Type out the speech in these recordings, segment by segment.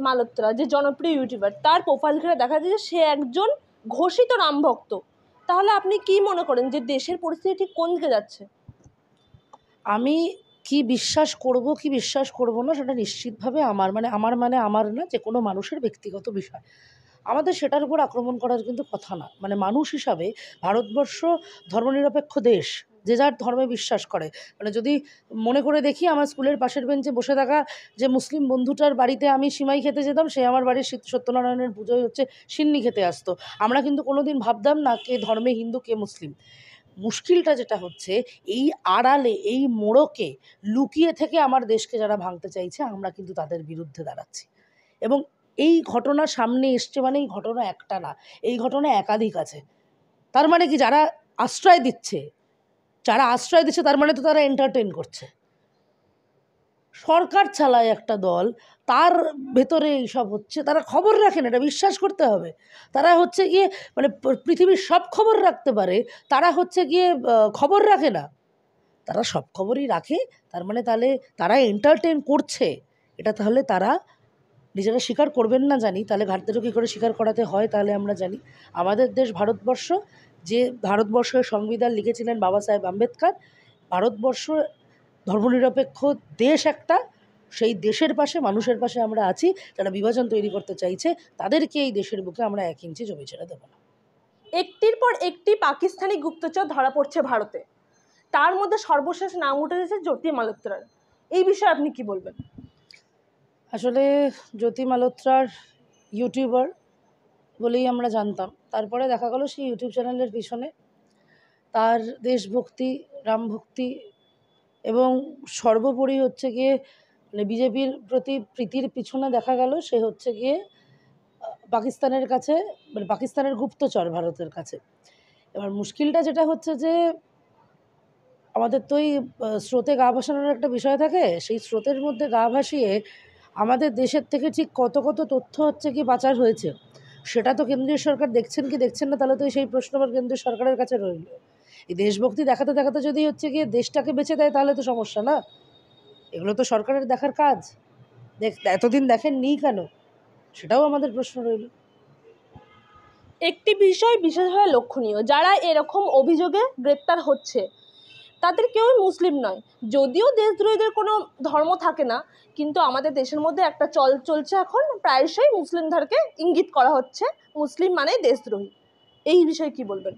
মালহোত্রা যে জনপ্রিয় ইউটিউবার, তার প্রোফাইল ঘেটে দেখা যায় যে সে একজন ঘোষিত রামভক্ত। তাহলে আপনি কি মনে করেন যে দেশের পরিস্থিতি ঠিক কোন দিকে যাচ্ছে? আমি কি বিশ্বাস করব কি বিশ্বাস করব না সেটা নিশ্চিতভাবে আমার না, যে কোনো মানুষের ব্যক্তিগত বিষয়। আমাদের সেটার উপর আক্রমণ করার কিন্তু কথা না। মানুষ হিসাবে ভারতবর্ষ ধর্মনিরপেক্ষ দেশ, যে যার ধর্মে বিশ্বাস করে। যদি মনে করে দেখি, আমার স্কুলের পাশের বেঞ্চে বসে থাকা যে মুসলিম বন্ধুটার বাড়িতে আমি সিমাই খেতে যেতাম, সে আমার বাড়ির সত্যনারায়ণের পুজোয় সিন্নি খেতে আসতো। আমরা কিন্তু কোনোদিন ভাবতাম না কে ধর্মে হিন্দু কে মুসলিম। মুশকিলটা যেটা হচ্ছে, এই আড়ালে, এই মোড়কে লুকিয়ে থেকে আমার দেশকে যারা ভাঙতে চাইছে, আমরা কিন্তু তাদের বিরুদ্ধে দাঁড়াচ্ছি। এবং এই ঘটনা সামনে এসছে মানে এই ঘটনা একটা না, এই ঘটনা একাধিক আছে। তার মানে কি, যারা আশ্রয় দিচ্ছে তার মানে তো তারা এন্টারটেইন করছে। সরকার চালায় একটা দল, তার ভেতরে এইসব হচ্ছে, তারা খবর রাখেন, এটা বিশ্বাস করতে হবে। তারা গিয়ে পৃথিবীর সব খবর রাখতে পারে, তারা গিয়ে খবর রাখে না। তারা সব খবরই রাখে, তার মানে তাহলে তারা এন্টারটেইন করছে। এটা তাহলে তারা নিজেরা স্বীকার করবেন না জানি, তাহলে ঘাটদেরও কী করে স্বীকার করাতে হয় তাহলে আমরা জানি। আমাদের দেশ ভারতবর্ষ, যে ভারতবর্ষের সংবিধান লিখেছিলেন বাবা সাহেব আম্বেদকর, ভারতবর্ষ ধর্মনিরপেক্ষ দেশ একটা, সেই দেশের পাশে, মানুষের পাশে আমরা আছি। যারা বিভাজন তৈরি করতে চাইছে, তাদেরকে এই দেশের বুকে আমরা 1 ইঞ্চি জমি ছেড়ে দেবো না। একটির পর একটি পাকিস্তানি গুপ্তচর ধরা পড়ছে ভারতে, তার মধ্যে সর্বশেষ নাম উঠে এসেছে জ্যোতি মালহোত্রার। এই বিষয়ে আপনি কি বলবেন? আসলে জ্যোতি মালহোত্রার ইউটিউবার বলেই আমরা জানতাম, তারপরে দেখা গেল সেই ইউটিউব চ্যানেলের পিছনে তার দেশভক্তি, রামভক্তি এবং সর্বোপরি গিয়ে বিজেপির প্রতি প্রীতির পিছনে দেখা গেল সে গিয়ে পাকিস্তানের কাছে, পাকিস্তানের গুপ্তচর ভারতের কাছে। এবার মুশকিলটা যেটা হচ্ছে যে, আমাদের তো এই স্রোতে গা ভাসানোর একটা বিষয় থাকে। সেই স্রোতের মধ্যে গা ভাসিয়ে আমাদের দেশের থেকে ঠিক কত কত তথ্য কি পাচার হয়েছে, সেটা তো কেন্দ্রীয় সরকার দেখছেন কি দেখছেন না, তাহলে তো সেই প্রশ্ন আবার কেন্দ্রীয় সরকারের কাছে রইল। এই দেশভক্তি দেখাতে দেখাতে যদি গিয়ে দেশটাকে বেঁচে দেয়, তাহলে তো সমস্যা না। এগুলো তো সরকারের দেখার কাজ। এতদিন দেখেননি কেন, সেটাও আমাদের প্রশ্ন রইল। একটি বিষয় বিশেষভাবে লক্ষণীয়, যারা এরকম অভিযোগে গ্রেপ্তার হচ্ছে তাদের কেউই মুসলিম নয়। যদিও দেশদ্রোহীদের কোনো ধর্ম থাকে না, কিন্তু আমাদের দেশের মধ্যে একটা চলছে এখন, প্রায়শই মুসলিমদেরকে ইঙ্গিত করা হচ্ছে মুসলিম মানে দেশদ্রোহী। এই বিষয়ে কি বলবেন?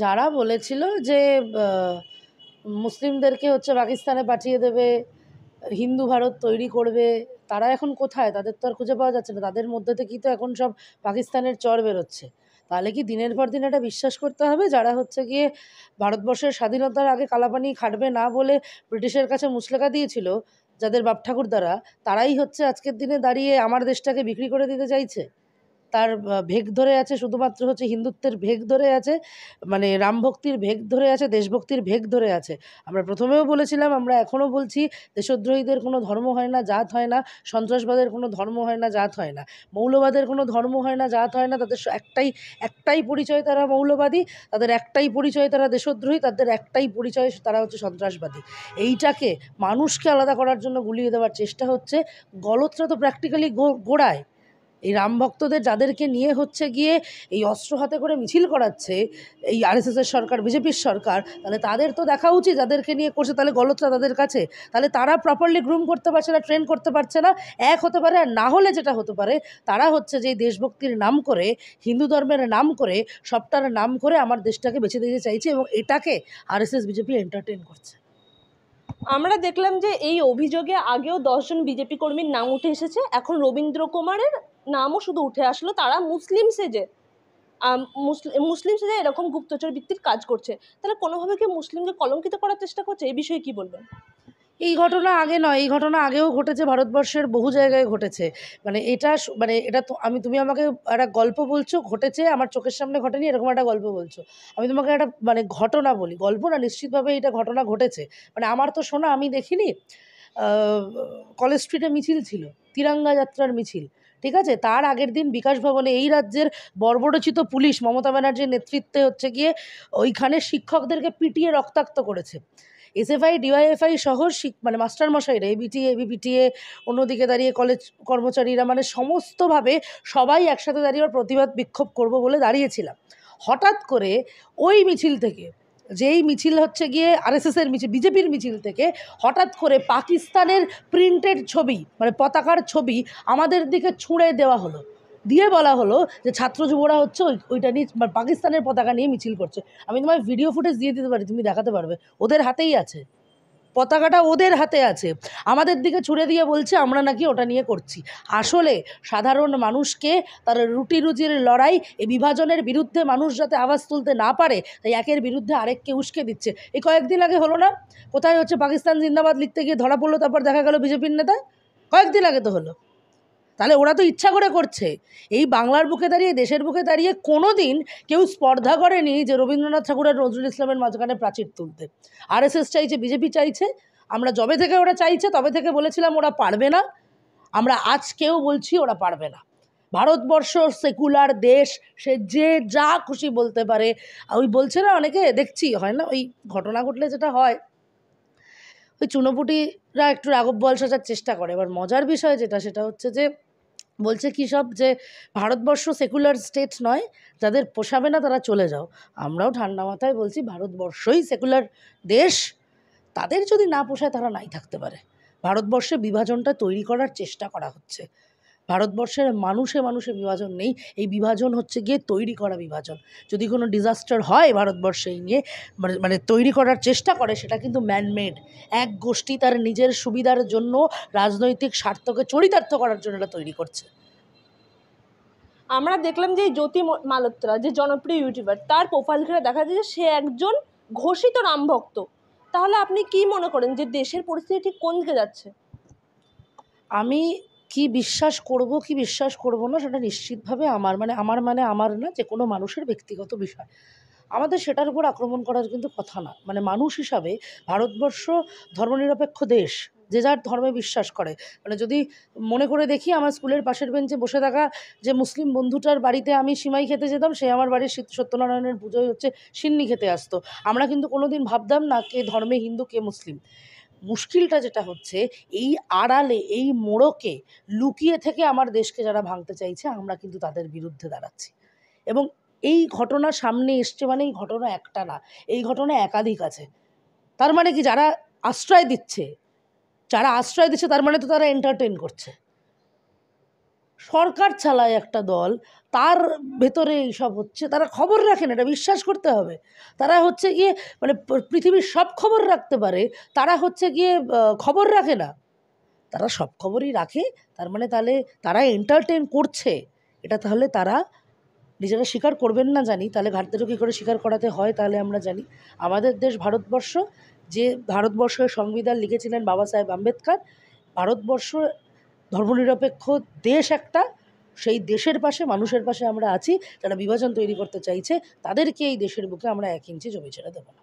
যারা বলেছিল যে মুসলিমদেরকে পাকিস্তানে পাঠিয়ে দেবে, হিন্দু ভারত তৈরি করবে, তারা এখন কোথায়? তাদের তো আর খুঁজে পাওয়া যাচ্ছে না। তাদের মধ্যে থেকেই তো এখন সব পাকিস্তানের চর বেরোচ্ছে। তাহলে কি দিনের পর দিন এটা বিশ্বাস করতে হবে, যারা গিয়ে ভারতবর্ষের স্বাধীনতার আগে কালাপানি খাটবে না বলে ব্রিটিশের কাছে মুচলেকা দিয়েছিল, যাদের বাপ ঠাকুর দ্বারা, তারাই আজকের দিনে দাঁড়িয়ে আমার দেশটাকে বিক্রি করে দিতে চাইছে? তার ভেগ ধরে আছে শুধুমাত্র হিন্দুত্বের ভেগ ধরে আছে, রামভক্তির ভেগ ধরে আছে, দেশভক্তির ভেগ ধরে আছে। আমরা প্রথমেও বলেছিলাম, আমরা এখনও বলছি, দেশদ্রোহীদের কোনো ধর্ম হয় না, জাত হয় না। সন্ত্রাসবাদের কোনো ধর্ম হয় না, জাত হয় না। মৌলবাদের কোনো ধর্ম হয় না, জাত হয় না। তাদের একটাই পরিচয়, তারা মৌলবাদী। তাদের একটাই পরিচয়, তারা দেশদ্রোহী। তাদের একটাই পরিচয়, তারা সন্ত্রাসবাদী। এইটাকে মানুষকে আলাদা করার জন্য গুলিয়ে দেওয়ার চেষ্টা হচ্ছে। গলতটা তো প্র্যাকটিক্যালি গোড়ায়। এই রাম ভক্তদের যাদেরকে নিয়ে গিয়ে এই অস্ত্র হাতে করে মিছিল করাচ্ছে এই আরএসএসের সরকার, বিজেপির সরকার, তাহলে তাদের তো দেখা উচিত যাদেরকে নিয়ে করছে, তাহলে গলতটা তাদের কাছে। তাহলে তারা প্রপারলি গ্রুম করতে পারছে না, ট্রেন করতে পারছে না, এক হতে পারে। আর না হলে যেটা হতে পারে, তারা যে দেশভক্তির নাম করে, হিন্দু ধর্মের নাম করে, সবটার নাম করে আমার দেশটাকে বেছে দিতে চাইছে, এবং এটাকে আরএসএস বিজেপি এন্টারটেইন করছে। আমরা দেখলাম যে এই অভিযোগে আগেও 10 জন বিজেপি কর্মীর নাম উঠে এসেছে, এখন রবীন্দ্র কুমারের নামও শুধু উঠে আসলো। তারা মুসলিম সেজে এরকম গুপ্তচর বৃত্তির কাজ করছে। তাহলে কোনোভাবে কি মুসলিমকে কলঙ্কিত করার চেষ্টা করছে? এই বিষয়ে কি বলবেন? এই ঘটনা আগে নয়, এই ঘটনা আগেও ঘটেছে, ভারতবর্ষের বহু জায়গায় ঘটেছে। এটা তো তুমি আমাকে একটা গল্প বলছো, ঘটেছে আমার চোখের সামনে, ঘটেনি এরকম একটা গল্প বলছো। আমি তোমাকে একটা ঘটনা বলি, গল্প না, নিশ্চিতভাবে এটা ঘটনা ঘটেছে। আমার তো শোনা, আমি দেখিনি। কলেজ স্ট্রিটে মিছিল ছিল, তিরঙ্গা যাত্রার মিছিল, ঠিক আছে? তার আগের দিন বিকাশ ভবনে এই রাজ্যের বর্বরোচিত পুলিশ মমতা ব্যানার্জির নেতৃত্বে গিয়ে ওইখানে শিক্ষকদেরকে পিটিয়ে রক্তাক্ত করেছে। এসএফআই ডিওয়াইএফআই সহ মানে মাস্টারমশাইরা এবিটিএ এবিপিটিএ অন্যদিকে দাঁড়িয়ে কলেজ কর্মচারীরা মানে সমস্তভাবে সবাই একসাথে দাঁড়িয়ে প্রতিবাদ বিক্ষোভ করব বলে দাঁড়িয়েছিলাম। হঠাৎ করে ওই মিছিল থেকে, যেই মিছিল হচ্ছে গিয়ে আরএসএসের মিছিল, বিজেপির মিছিল থেকে হঠাৎ করে পাকিস্তানের প্রিন্টেড ছবি মানে পতাকার ছবি আমাদের দিকে ছুঁড়ে দেওয়া হলো, দিয়ে বলা হলো যে ছাত্র যুবরা হচ্ছে ওইটা নিয়ে পাকিস্তানের পতাকা নিয়ে মিছিল করছে। আমি তোমায় ভিডিও ফুটেজ দিয়ে দিতে পারি, তুমি দেখাতে পারবে, ওদের হাতেই আছে পতাকাটা, ওদের হাতে আছে। আমাদের দিকে ছুড়ে দিয়ে বলছে আমরা নাকি ওটা নিয়ে করছি। আসলে সাধারণ মানুষকে তার রুটি রুজির লড়াই, এই বিভাজনের বিরুদ্ধে মানুষ যাতে আওয়াজ তুলতে না পারে তাই একের বিরুদ্ধে আরেককে উস্কে দিচ্ছে। এই কয়েকদিন আগে হলো না, কোথায় হচ্ছে পাকিস্তান জিন্দাবাদ লিখতে গিয়ে ধরা পড়লো, তারপর দেখা গেল বিজেপির নেতা, কয়েকদিন আগে তো হলো। তাহলে ওরা তো ইচ্ছা করে করছে। এই বাংলার বুকে দাঁড়িয়ে, দেশের বুকে দাঁড়িয়ে কোনো দিন কেউ স্পর্ধা করেনি যে রবীন্দ্রনাথ ঠাকুর আর নজরুল ইসলামের মাঝখানে প্রাচীর তুলতে। আরএসএস চাইছে, বিজেপি চাইছে, আমরা যবে থেকে ওরা চাইছে তবে থেকে বলেছিলাম ওরা পারবে না, আমরা আজকেও বলছি ওরা পারবে না। ভারতবর্ষ সেকুলার দেশ, সে যে যা খুশি বলতে পারে। ওই বলছে না অনেকে, দেখছি হয় না ওই ঘটনা ঘটলে যেটা হয়, ওই চুনোপুটিরা একটু রাঘব বল সাজার চেষ্টা করে। এবার মজার বিষয় যেটা, সেটা হচ্ছে যে বলছে কী সব যে ভারতবর্ষ সেকুলার স্টেট নয়, যাদের পোষাবে না তারা চলে যাও। আমরাও ঠান্ডা মাথায় বলছি ভারতবর্ষই সেকুলার দেশ, তাদের যদি না পোষায় তারা নাই থাকতে পারে। ভারতবর্ষে বিভাজনটা তৈরি করার চেষ্টা করা হচ্ছে। ভারতবর্ষের মানুষে মানুষে বিভাজন নেই, এই বিভাজন হচ্ছে গিয়ে তৈরি করা বিভাজন। যদি কোনো ডিজাস্টার হয় ভারতবর্ষে এই নিয়ে মানে তৈরি করার চেষ্টা করে, সেটা কিন্তু ম্যানমেড। এক গোষ্ঠী তার নিজের সুবিধার জন্য, রাজনৈতিক স্বার্থকে চরিতার্থ করার জন্য এটা তৈরি করছে। আমরা দেখলাম যে জ্যোতি মালহোত্রা, যে জনপ্রিয় ইউটিউবার, তার প্রোফাইল ঘিরে দেখা যায় যে সে একজন ঘোষিত রামভক্ত। তাহলে আপনি কি মনে করেন যে দেশের পরিস্থিতি ঠিক কোন দিকে যাচ্ছে? আমি কি বিশ্বাস করব কি বিশ্বাস করব না সেটা নিশ্চিতভাবে আমার না, যে কোনো মানুষের ব্যক্তিগত বিষয়। আমাদের সেটার উপর আক্রমণ করার কিন্তু কথা না। মানে মানুষ হিসাবে ভারতবর্ষ ধর্মনিরপেক্ষ দেশ, যে যার ধর্মে বিশ্বাস করে। মানে যদি মনে করে দেখি, আমার স্কুলের পাশের বেঞ্চে বসে থাকা যে মুসলিম বন্ধুটার বাড়িতে আমি সিমাই খেতে যেতাম, সে আমার বাড়ির সত্যনারায়ণের পুজোয় হচ্ছে সিন্নি খেতে আসতো। আমরা কিন্তু কোনোদিন ভাবতাম না কে ধর্মে হিন্দু কে মুসলিম। মুশকিলটা যেটা হচ্ছে, এই আড়ালে, এই মোড়কে লুকিয়ে থেকে আমার দেশকে যারা ভাঙতে চাইছে, আমরা কিন্তু তাদের বিরুদ্ধে দাঁড়াচ্ছি। এবং এই ঘটনা সামনে এসছে মানে এই ঘটনা একটা না, এই ঘটনা একাধিক আছে। তার মানে কি, যারা আশ্রয় দিচ্ছে তার মানে তো তারা এন্টারটেইন করছে। সরকার চালায় একটা দল, তার ভেতরে এইসব হচ্ছে, তারা খবর রাখে না, এটা বিশ্বাস করতে হবে। তারা হচ্ছে গিয়ে মানে পৃথিবীর সব খবর রাখতে পারে, তারা হচ্ছে গিয়ে খবর রাখে না। তারা সব খবরই রাখে, তার মানে তাহলে তারা এন্টারটেইন করছে। এটা তাহলে তারা নিজেরা স্বীকার করবেন না জানি, তাহলে ঘাটতেও কী করে স্বীকার করাতে হয় তাহলে আমরা জানি। আমাদের দেশ ভারতবর্ষ, যে ভারতবর্ষের সংবিধান লিখেছিলেন বাবা সাহেব আম্বেদকর, ভারতবর্ষ ধর্মনিরপেক্ষ দেশ একটা, সেই দেশের পাশে, মানুষের পাশে আমরা আছি। যারা বিভাজন তৈরি করতে চাইছে তাদেরকে এই দেশের বুকে আমরা 1 ইঞ্চি জমি ছেড়ে দেবো না।